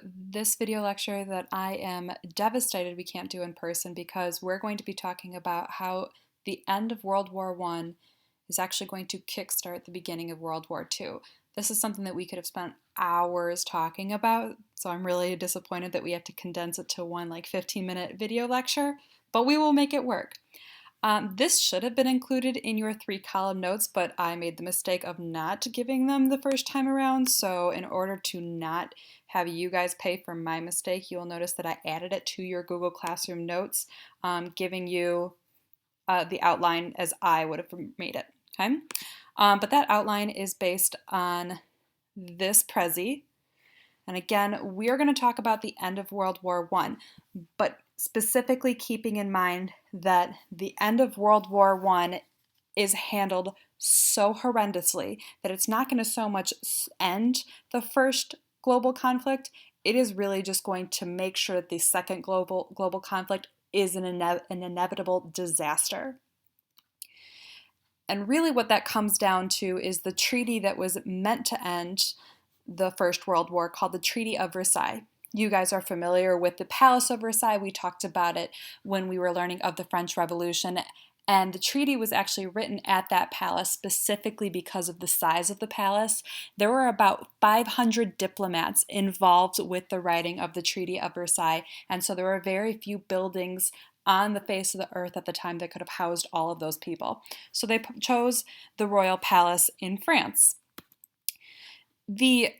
This video lecture that I am devastated we can't do in person because we're going to be talking about how the end of World War I is actually going to kickstart the beginning of World War II. This is something that we could have spent hours talking about, so I'm really disappointed that we have to condense it to one 15-minute video lecture, but we will make it work. This should have been included in your 3-column notes, but I made the mistake of not giving them the first time around, so in order to not have you guys pay for my mistake, you'll notice that I added it to your Google Classroom notes, giving you the outline as I would have made it, okay? But that outline is based on this Prezi, and again, we are going to talk about the end of World War I, but specifically keeping in mind that the end of World War I is handled so horrendously that it's not going to so much end the first global conflict, it is really just going to make sure that the second global conflict is an inevitable disaster. And really what that comes down to is the treaty that was meant to end the First World War, called the Treaty of Versailles. You guys are familiar with the Palace of Versailles. We talked about it when we were learning of the French Revolution, and the treaty was actually written at that palace specifically because of the size of the palace. There were about 500 diplomats involved with the writing of the Treaty of Versailles, and so there were very few buildings on the face of the earth at the time that could have housed all of those people. So they chose the Royal Palace in France. The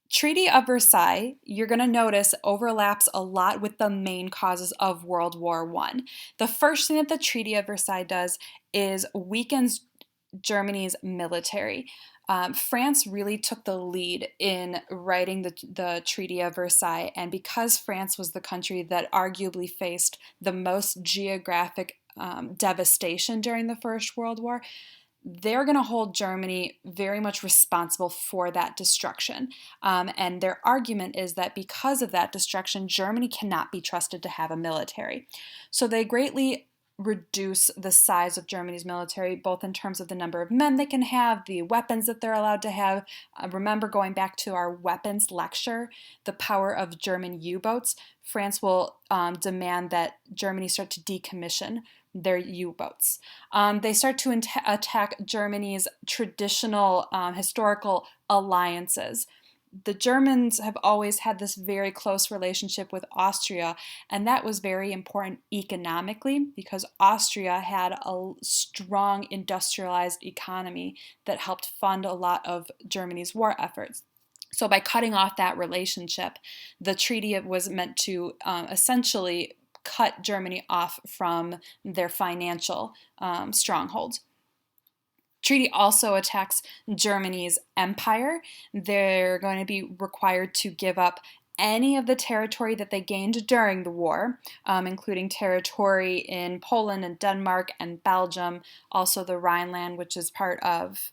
Treaty of Versailles, you're going to notice, overlaps a lot with the main causes of World War I. The first thing that the Treaty of Versailles does is weakens Germany's military. France really took the lead in writing the Treaty of Versailles, and because France was the country that arguably faced the most geographic devastation during the First World War, they're going to hold Germany very much responsible for that destruction. And their argument is that because of that destruction, Germany cannot be trusted to have a military. So they greatly reduce the size of Germany's military, both in terms of the number of men they can have, the weapons that they're allowed to have. Remember, going back to our weapons lecture, the power of German U-boats, France will demand that Germany start to decommission their U-boats. They start to attack Germany's traditional historical alliances. The Germans have always had this very close relationship with Austria, and that was very important economically because Austria had a strong industrialized economy that helped fund a lot of Germany's war efforts. So by cutting off that relationship, the treaty was meant to essentially cut Germany off from their financial strongholds. Treaty also attacks Germany's empire. They're going to be required to give up any of the territory that they gained during the war, including territory in Poland and Denmark and Belgium, also the Rhineland, which is part of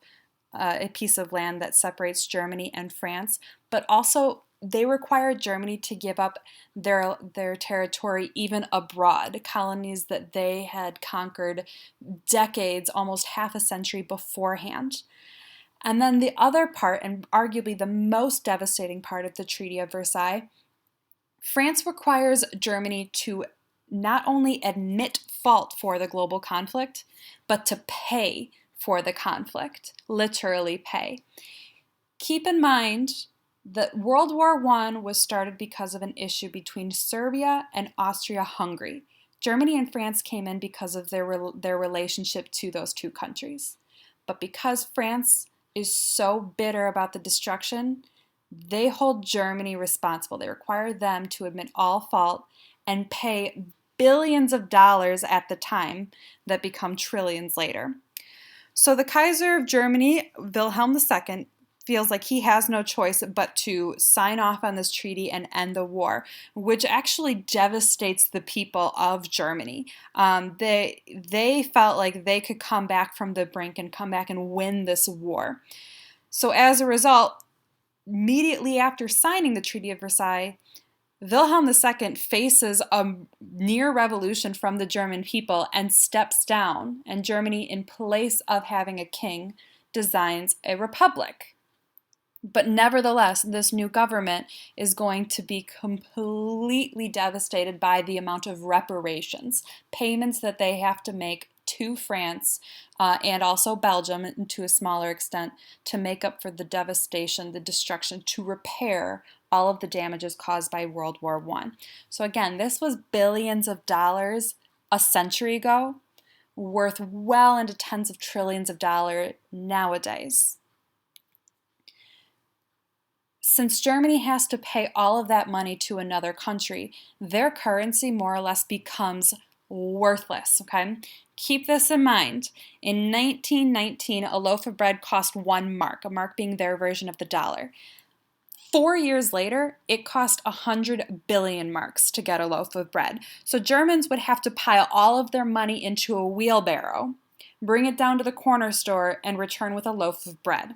a piece of land that separates Germany and France, but also they required Germany to give up their territory even abroad, colonies that they had conquered decades, almost half a century beforehand. And then the other part, and arguably the most devastating part of the Treaty of Versailles, France requires Germany to not only admit fault for the global conflict, but to pay for the conflict, literally pay. Keep in mind that World War I was started because of an issue between Serbia and Austria-Hungary. Germany and France came in because of their relationship to those two countries. But because France is so bitter about the destruction, they hold Germany responsible. They require them to admit all fault and pay billions of dollars at the time that become trillions later. So the Kaiser of Germany, Wilhelm II, feels like he has no choice but to sign off on this treaty and end the war, which actually devastates the people of Germany. They felt like they could come back from the brink and come back and win this war. So as a result, immediately after signing the Treaty of Versailles, Wilhelm II faces a near revolution from the German people and steps down, and Germany, in place of having a king, designs a republic. But nevertheless, this new government is going to be completely devastated by the amount of reparations, payments that they have to make to France and also Belgium, and to a smaller extent, to make up for the devastation, the destruction, to repair all of the damages caused by World War I. So again, this was billions of dollars a century ago, worth well into tens of trillions of dollars nowadays. Since Germany has to pay all of that money to another country, their currency more or less becomes worthless, okay? Keep this in mind. In 1919, a loaf of bread cost 1 mark, a mark being their version of the dollar. 4 years later, it cost 100 billion marks to get a loaf of bread. So Germans would have to pile all of their money into a wheelbarrow, bring it down to the corner store, and return with a loaf of bread.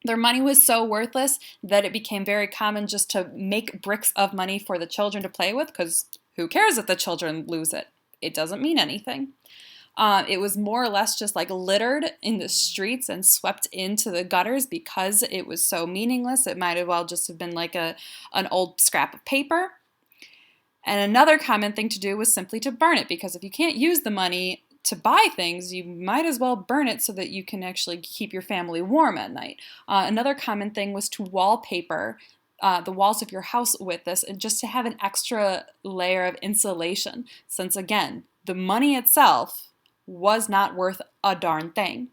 Their money was so worthless that it became very common just to make bricks of money for the children to play with, because who cares if the children lose it? It doesn't mean anything. It was more or less just like littered in the streets and swept into the gutters because it was so meaningless. It might as well just have been like an old scrap of paper. And another common thing to do was simply to burn it, because if you can't use the money to buy things, you might as well burn it so that you can actually keep your family warm at night. Another common thing was to wallpaper the walls of your house with this, and just to have an extra layer of insulation, since again, the money itself was not worth a darn thing.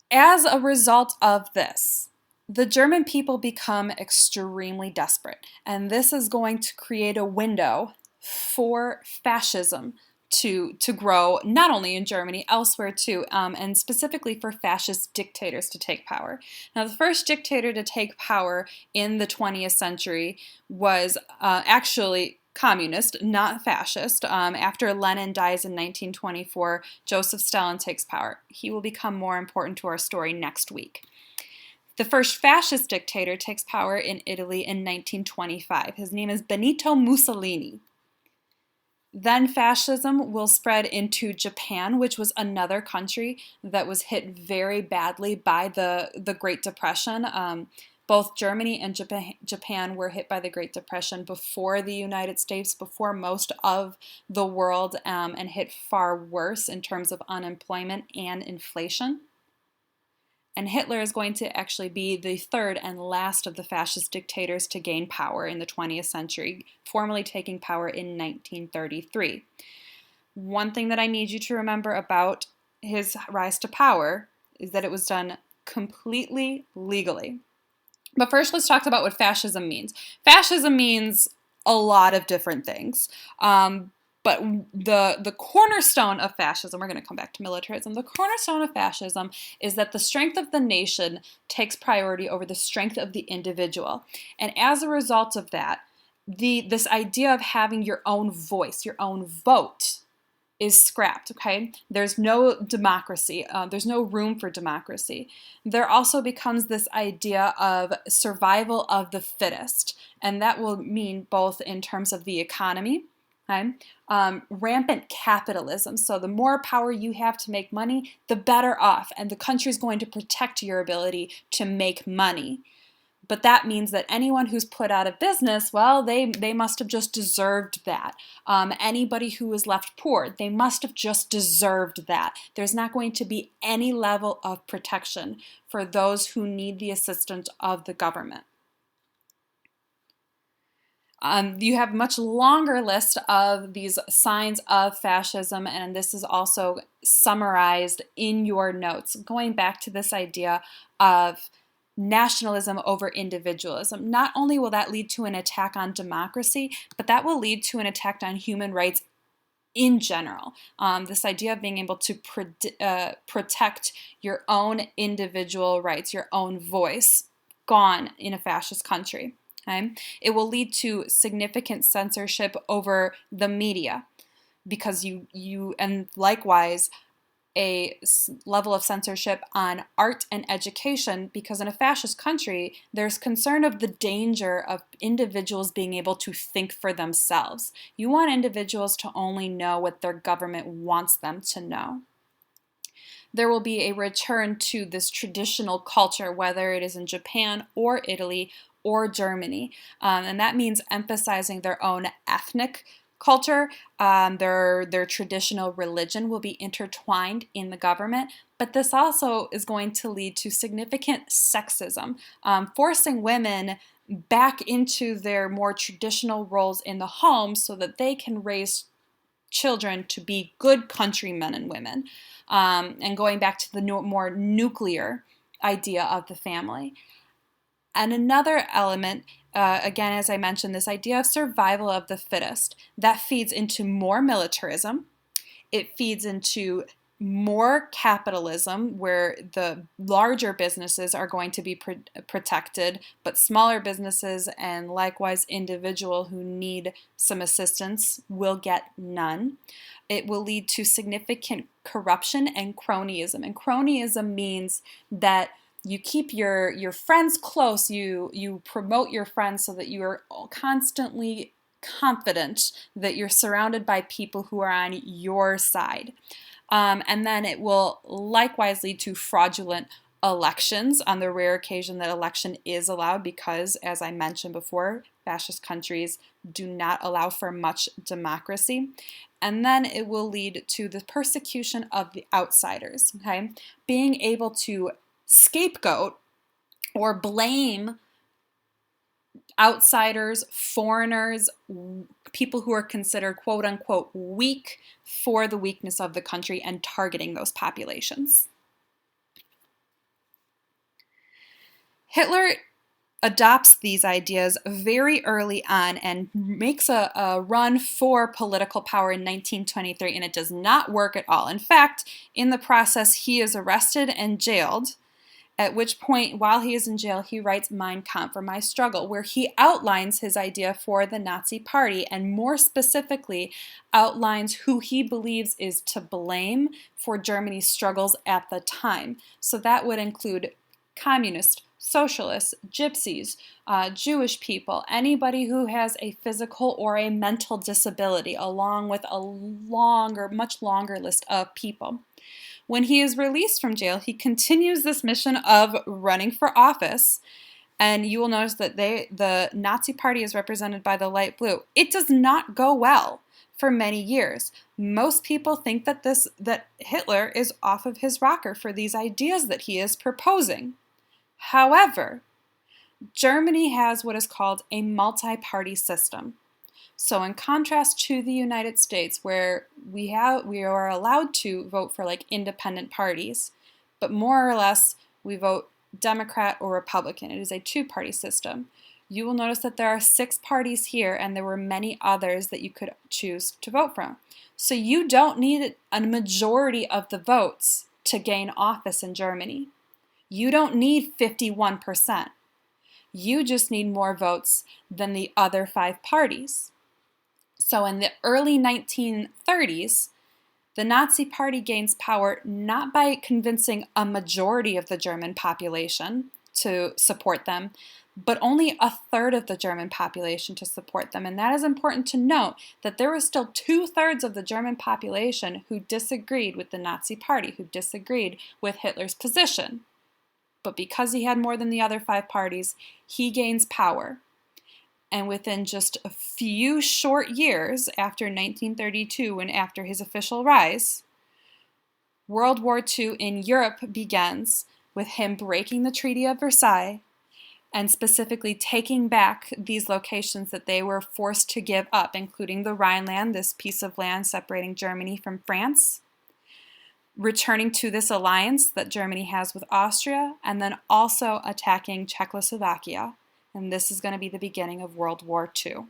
As a result of this, the German people become extremely desperate, and this is going to create a window for fascism to grow, not only in Germany, elsewhere too, and specifically for fascist dictators to take power. Now, the first dictator to take power in the 20th century was actually communist, not fascist. After Lenin dies in 1924, Joseph Stalin takes power. He will become more important to our story next week. The first fascist dictator takes power in Italy in 1925. His name is Benito Mussolini. Then fascism will spread into Japan, which was another country that was hit very badly by the Great Depression. Both Germany and Japan were hit by the Great Depression before the United States, before most of the world, and hit far worse in terms of unemployment and inflation. And Hitler is going to actually be the third and last of the fascist dictators to gain power in the 20th century, formally taking power in 1933. One thing that I need you to remember about his rise to power is that it was done completely legally. But first, let's talk about what fascism means. Fascism means a lot of different things. But the cornerstone of fascism, we're going to come back to militarism, the cornerstone of fascism is that the strength of the nation takes priority over the strength of the individual. And as a result of that, this idea of having your own voice, your own vote, is scrapped, okay? There's no democracy. There's no room for democracy. There also becomes this idea of survival of the fittest, and that will mean both in terms of the economy, okay? Rampant capitalism. So the more power you have to make money, the better off, and the country is going to protect your ability to make money. But that means that anyone who's put out of business, well, they must have just deserved that. Anybody who was left poor, they must have just deserved that. There's not going to be any level of protection for those who need the assistance of the government. You have a much longer list of these signs of fascism, and this is also summarized in your notes, going back to this idea of nationalism over individualism. Not only will that lead to an attack on democracy, but that will lead to an attack on human rights in general. This idea of being able to protect your own individual rights, your own voice, gone in a fascist country. Okay? It will lead to significant censorship over the media, because and likewise a level of censorship on art and education, because in a fascist country, there's concern of the danger of individuals being able to think for themselves. You want individuals to only know what their government wants them to know. there will be a return to this traditional culture, whether it is in Japan or Italy or Germany. And that means emphasizing their own ethnic culture. Their traditional religion will be intertwined in the government, but this also is going to lead to significant sexism, forcing women back into their more traditional roles in the home so that they can raise children to be good countrymen and women, and going back to the more nuclear idea of the family. And another element, again, as I mentioned, this idea of survival of the fittest, that feeds into more militarism. It feeds into more capitalism, where the larger businesses are going to be protected, but smaller businesses and likewise individual who need some assistance will get none. It will lead to significant corruption and cronyism. And cronyism means that you keep your friends close, you promote your friends so that you are constantly confident that you're surrounded by people who are on your side. And then it will likewise lead to fraudulent elections on the rare occasion that election is allowed, because, as I mentioned before, fascist countries do not allow for much democracy. And then it will lead to the persecution of the outsiders, okay? Being able to scapegoat or blame outsiders, foreigners, people who are considered quote unquote weak for the weakness of the country, and targeting those populations. Hitler adopts these ideas very early on and makes a run for political power in 1923, and it does not work at all. In fact, in the process, he is arrested and jailed, at which point, while he is in jail, he writes Mein Kampf, or My Struggle, where he outlines his idea for the Nazi Party, and more specifically outlines who he believes is to blame for Germany's struggles at the time. So that would include communists, socialists, gypsies, Jewish people, anybody who has a physical or a mental disability, along with a much longer list of people. When he is released from jail, he continues this mission of running for office, and you will notice that the Nazi Party is represented by the light blue. It does not go well for many years. Most people think that Hitler is off of his rocker for these ideas that he is proposing. However, Germany has what is called a multi-party system. So in contrast to the United States, where we are allowed to vote for like independent parties, but more or less we vote Democrat or Republican. It is a two-party system. You will notice that there are 6 parties here, and there were many others that you could choose to vote from. So you don't need a majority of the votes to gain office in Germany. You don't need 51%. You just need more votes than the other 5 parties. So in the early 1930s, the Nazi Party gains power not by convincing a majority of the German population to support them, but only a third of the German population to support them. And that is important to note, that there was still 2/3 of the German population who disagreed with the Nazi Party, who disagreed with Hitler's position. But because he had more than the other 5 parties, he gains power. And within just a few short years after 1932 and after his official rise, World War II in Europe begins with him breaking the Treaty of Versailles and specifically taking back these locations that they were forced to give up, including the Rhineland, this piece of land separating Germany from France, returning to this alliance that Germany has with Austria, and then also attacking Czechoslovakia. And this is going to be the beginning of World War II.